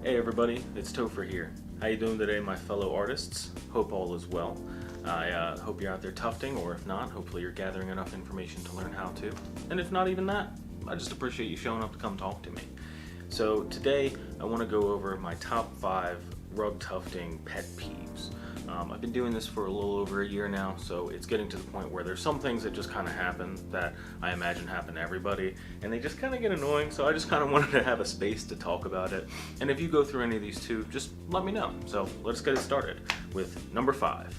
Hey everybody, it's Topher here. How you doing today, my fellow artists? Hope all is well. I hope you're out there tufting, or if not, hopefully you're gathering enough information to learn how to. And if not even that, I just appreciate you showing up to come talk to me. So today, I want to go over my top 5 rug tufting pet peeves. I've been doing this for a little over a year now, so it's getting to the point where there's some things that just kind of happen that I imagine happen to everybody, and they just kind of get annoying, so I just kind of wanted to have a space to talk about it. And if you go through any of these too, just let me know. So let's get it started with number 5.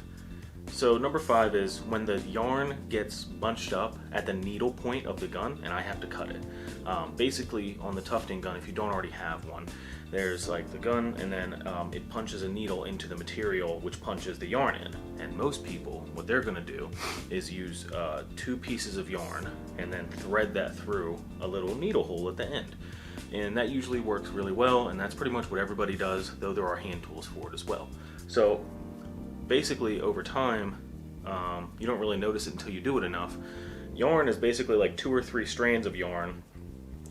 So number 5 is when the yarn gets bunched up at the needle point of the gun and I have to cut it. Basically on the tufting gun, if you don't already have one, there's like the gun and then it punches a needle into the material which punches the yarn in. And most people, what they're gonna do is use 2 pieces of yarn and then thread that through a little needle hole at the end. And that usually works really well, and that's pretty much what everybody does, though there are hand tools for it as well. So basically over time, you don't really notice it until you do it enough. Yarn is basically like 2 or 3 strands of yarn,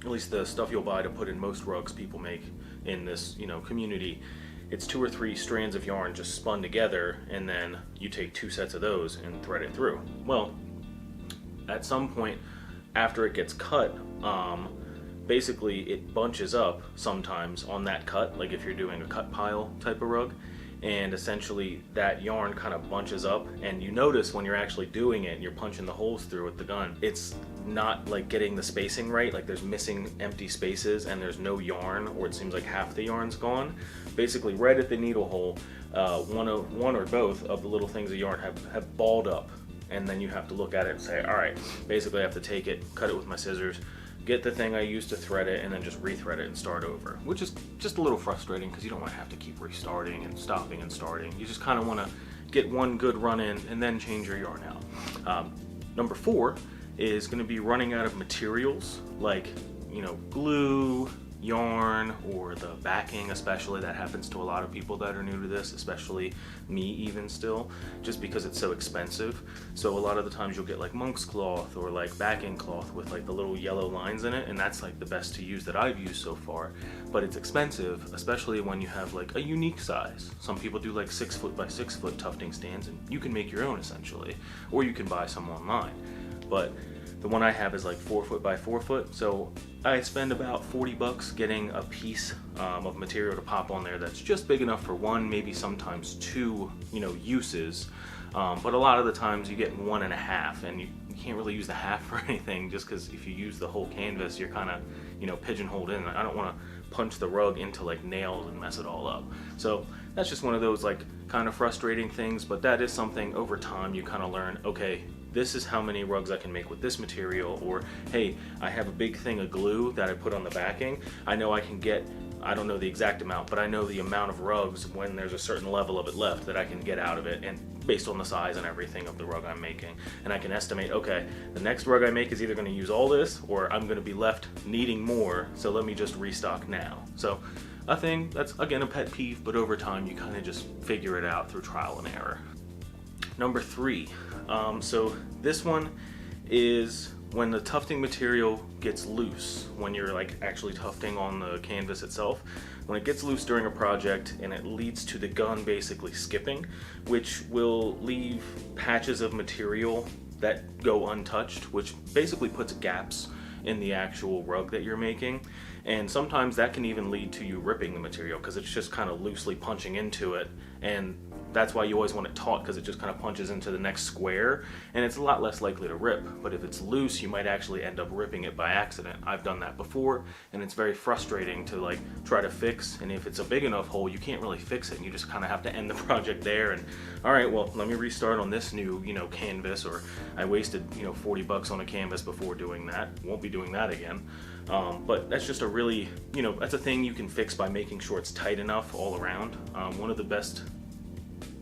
at least the stuff you'll buy to put in most rugs people make in this community. It's 2 or 3 strands of yarn just spun together, and then you take 2 sets of those and thread it through. Well, at some point after it gets cut, basically it bunches up sometimes on that cut, like if you're doing a cut pile type of rug, and essentially that yarn kind of bunches up, and you notice when you're actually doing it and you're punching the holes through with the gun, it's not like getting the spacing right, like there's missing empty spaces and there's no yarn, or it seems like half the yarn's gone. Basically right at the needle hole, one or both of the little things of yarn have balled up, and then you have to look at it and say, all right, basically I have to take it, cut it with my scissors, get the thing I used to thread it, and then just rethread it and start over, which is just a little frustrating because you don't want to have to keep restarting and stopping and starting. You just kind of want to get one good run in and then change your yarn out. Number 4 is going to be running out of materials like glue, yarn, or the backing. Especially that happens to a lot of people that are new to this, especially me even still, just because it's so expensive. So a lot of the times you'll get like monk's cloth or like backing cloth with like the little yellow lines in it, and that's like the best to use that I've used so far, but it's expensive, especially when you have like a unique size. Some people do like 6 foot by 6 foot tufting stands, and you can make your own essentially, or you can buy some online. But the one I have is like 4 foot by 4 foot, so I spend about 40 bucks getting a piece of material to pop on there that's just big enough for 1, maybe sometimes 2, uses. But a lot of the times you get 1.5, and you can't really use the half for anything, just because if you use the whole canvas, you're kind of, pigeonholed in. I don't want to punch the rug into like nails and mess it all up. So that's just one of those like kind of frustrating things, but that is something over time you kind of learn, okay, this is how many rugs I can make with this material, or hey, I have a big thing of glue that I put on the backing. I know I can get, I don't know the exact amount, but I know the amount of rugs when there's a certain level of it left that I can get out of it, and based on the size and everything of the rug I'm making. And I can estimate, okay, the next rug I make is either going to use all this, or I'm going to be left needing more, so let me just restock now. So a thing that's, again, a pet peeve, but over time you kind of just figure it out through trial and error. Number 3, so this one is when the tufting material gets loose, when you're like actually tufting on the canvas itself. When it gets loose during a project and it leads to the gun basically skipping, which will leave patches of material that go untouched, which basically puts gaps in the actual rug that you're making. And sometimes that can even lead to you ripping the material because it's just kind of loosely punching into it, and that's why you always want it taut, because it just kind of punches into the next square and it's a lot less likely to rip. But if it's loose, you might actually end up ripping it by accident. I've done that before, and it's very frustrating to like try to fix, and if it's a big enough hole you can't really fix it, and you just kind of have to end the project there and all right, well, let me restart on this new canvas, or I wasted 40 bucks on a canvas before doing that, won't be doing that again. But that's just a really, that's a thing you can fix by making sure it's tight enough all around. One of the best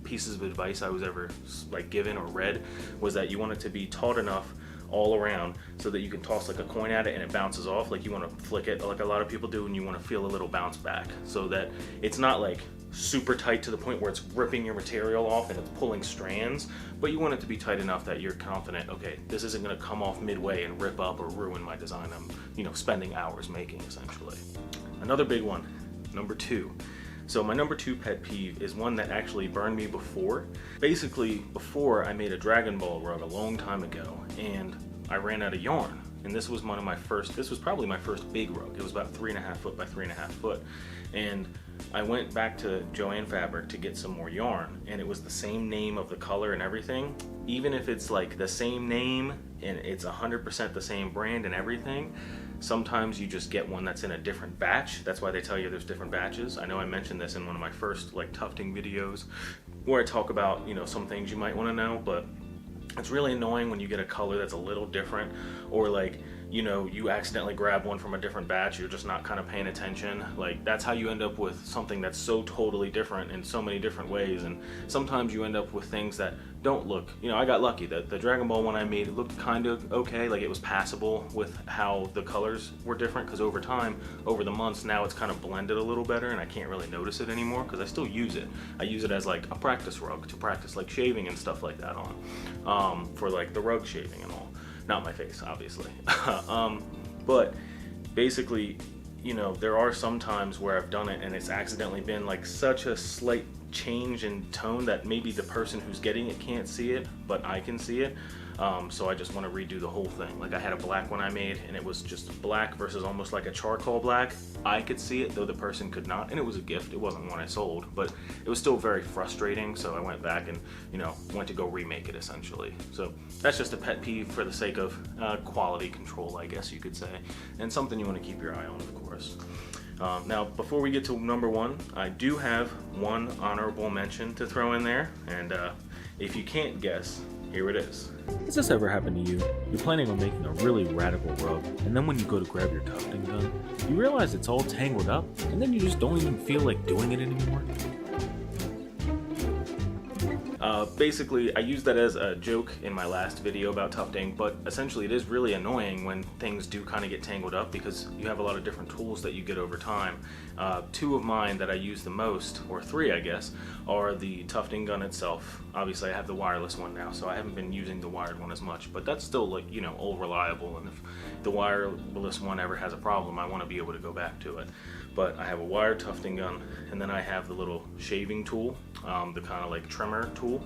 pieces of advice I was ever like given or read was that you want it to be taut enough all around so that you can toss like a coin at it and it bounces off. Like you want to flick it like a lot of people do, and you want to feel a little bounce back, so that it's not like super tight to the point where it's ripping your material off and it's pulling strands, but you want it to be tight enough that you're confident, okay, this isn't going to come off midway and rip up or ruin my design I'm spending hours making essentially. Another big one, number 2. So my number 2 pet peeve is one that actually burned me before. Basically, before I made a Dragon Ball rug a long time ago, and I ran out of yarn. And this was probably my first big rug. It was about 3.5 foot by 3.5 foot. And I went back to Joann Fabric to get some more yarn, and it was the same name of the color and everything. Even if it's like the same name and it's 100% the same brand and everything, sometimes you just get one that's in a different batch. That's why they tell you there's different batches. I know I mentioned this in one of my first like tufting videos where I talk about, you know, some things you might want to know, but it's really annoying when you get a color that's a little different, or like, you know, you accidentally grab one from a different batch, you're just not kind of paying attention. Like, that's how you end up with something that's so totally different in so many different ways. And sometimes you end up with things that don't look, you know, I got lucky that the Dragon Ball one I made, it looked kind of okay, like it was passable with how the colors were different, because over time, over the months, now it's kind of blended a little better and I can't really notice it anymore because I still use it. I use it as like a practice rug to practice like shaving and stuff like that on, for like the rug shaving and all. Not my face, obviously. But basically, you know, there are some times where I've done it and it's accidentally been like such a slight change in tone that maybe the person who's getting it can't see it, but I can see it. So I just want to redo the whole thing. Like, I had a black one I made and it was just black versus almost like a charcoal black. I could see it, though the person could not, and it was a gift. It wasn't one I sold, but it was still very frustrating. So I went back and, you know, went to go remake it essentially. So that's just a pet peeve for the sake of quality control, I guess you could say, and something you want to keep your eye on, of course. Now, before we get to number 1, I do have one honorable mention to throw in there, and if you can't guess, here it is. Has this ever happened to you? You're planning on making a really radical rug, and then when you go to grab your tufting gun, you realize it's all tangled up, and then you just don't even feel like doing it anymore? Basically, I used that as a joke in my last video about tufting, but essentially it is really annoying when things do kind of get tangled up because you have a lot of different tools that you get over time. 2 of mine that I use the most, or 3 I guess, are the tufting gun itself. Obviously I have the wireless one now, so I haven't been using the wired one as much, but that's still, like, you know, all reliable, and if the wireless one ever has a problem, I want to be able to go back to it. But I have a wired tufting gun, and then I have the little shaving tool, the kind of like trimmer tool,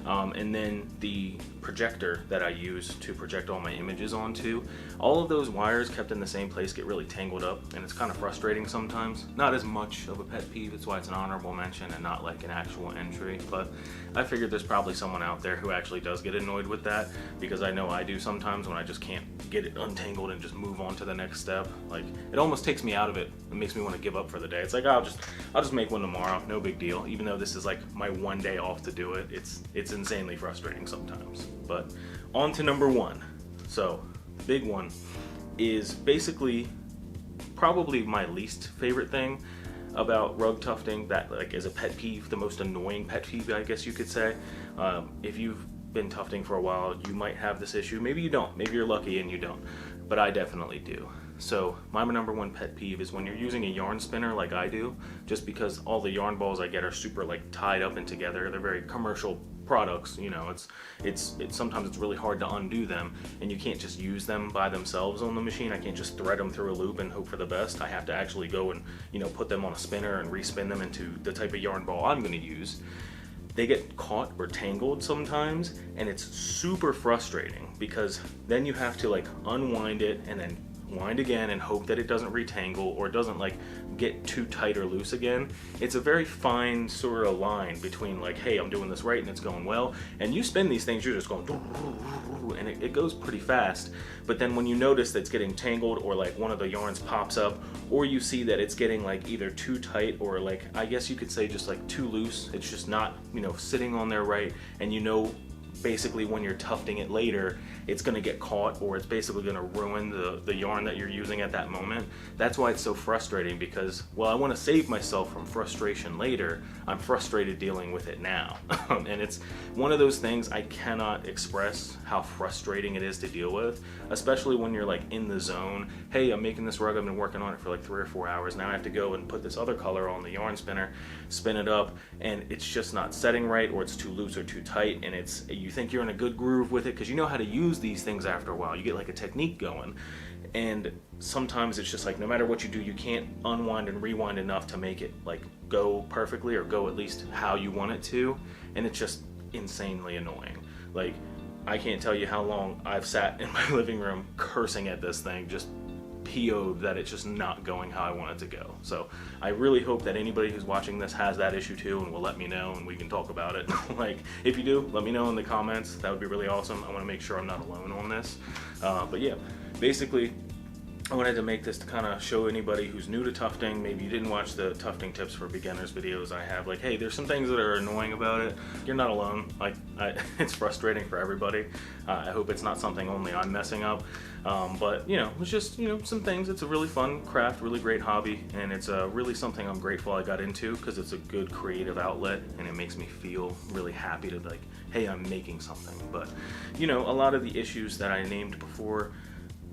and then the projector that I use to project all my images onto. All of those wires kept in the same place get really tangled up, and it's kind of frustrating sometimes. Not as much of a pet peeve, that's why it's an honorable mention and not like an actual entry, but I figured there's probably someone out there who actually does get annoyed with that, because I know I do sometimes when I just can't get it untangled and just move on to the next step. Like, it almost takes me out of it. It makes me want to give up for the day. It's like, I'll just make one tomorrow, no big deal. Even though this is like my one day off to do it, it's insanely frustrating sometimes. But on to number 1. So the big one is basically probably my least favorite thing about rug tufting, that like is a pet peeve, the most annoying pet peeve, I guess you could say. If you've been tufting for a while, you might have this issue. Maybe you don't. Maybe you're lucky and you don't. But I definitely do. So my number 1 pet peeve is when you're using a yarn spinner like I do, just because all the yarn balls I get are super like tied up and together. They're very commercial products, you know. It's sometimes it's really hard to undo them, and you can't just use them by themselves on the machine. I can't just thread them through a loop and hope for the best. I have to actually go and, you know, put them on a spinner and respin them into the type of yarn ball I'm going to use. They get caught or tangled sometimes, and it's super frustrating because then you have to like unwind it and then wind again and hope that it doesn't retangle or doesn't like get too tight or loose again. It's a very fine sort of line between like, hey, I'm doing this right and it's going well, and you spin these things, you're just going and it goes pretty fast. But then when you notice that it's getting tangled, or like one of the yarns pops up, or you see that it's getting like either too tight or like, I guess you could say just like too loose, it's just not, you know, sitting on there right, and you know basically when you're tufting it later, it's going to get caught, or it's basically going to ruin the yarn that you're using at that moment. That's why it's so frustrating, because, well, I want to save myself from frustration later. I'm frustrated dealing with it now. And it's one of those things I cannot express how frustrating it is to deal with, especially when you're like in the zone. Hey, I'm making this rug, I've been working on it for like 3 or 4 hours. Now I have to go and put this other color on the yarn spinner, spin it up, and it's just not setting right, or it's too loose or too tight, and you think you're in a good groove with it because you know how to use these things after a while. You get like a technique going, and sometimes it's just like no matter what you do, you can't unwind and rewind enough to make it like go perfectly or go at least how you want it to, and it's just insanely annoying. Like, I can't tell you how long I've sat in my living room cursing at this thing, just PO'd that it's just not going how I want it to go. So I really hope that anybody who's watching this has that issue too and will let me know and we can talk about it. Like, if you do, let me know in the comments. That would be really awesome. I want to make sure I'm not alone on this. But yeah, basically I wanted to make this to kind of show anybody who's new to tufting. Maybe you didn't watch the tufting tips for beginners videos I have. Like, hey, there's some things that are annoying about it. You're not alone. Like, it's frustrating for everybody. I hope it's not something only I'm messing up. But, you know, it's just, you know, some things. It's a really fun craft, really great hobby, and it's really something I'm grateful I got into because it's a good creative outlet, and it makes me feel really happy to be like, hey, I'm making something. But, you know, a lot of the issues that I named before,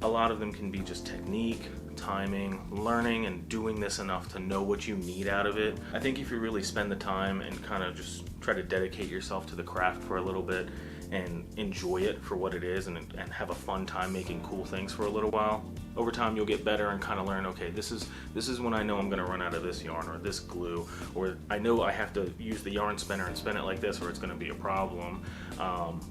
a lot of them can be just technique, timing, learning, and doing this enough to know what you need out of it. I think if you really spend the time and kind of just try to dedicate yourself to the craft for a little bit and enjoy it for what it is and have a fun time making cool things for a little while, over time you'll get better and kind of learn, okay, this is when I know I'm going to run out of this yarn or this glue, or I know I have to use the yarn spinner and spin it like this or it's going to be a problem,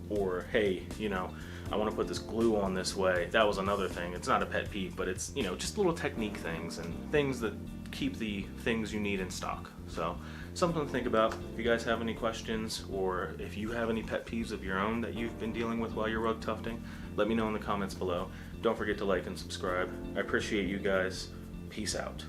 or hey, you know, I want to put this glue on this way. That was another thing. It's not a pet peeve, but it's, you know, just little technique things and things that keep the things you need in stock. So something to think about. If you guys have any questions or if you have any pet peeves of your own that you've been dealing with while you're rug tufting, let me know in the comments below. Don't forget to like and subscribe. I appreciate you guys. Peace out.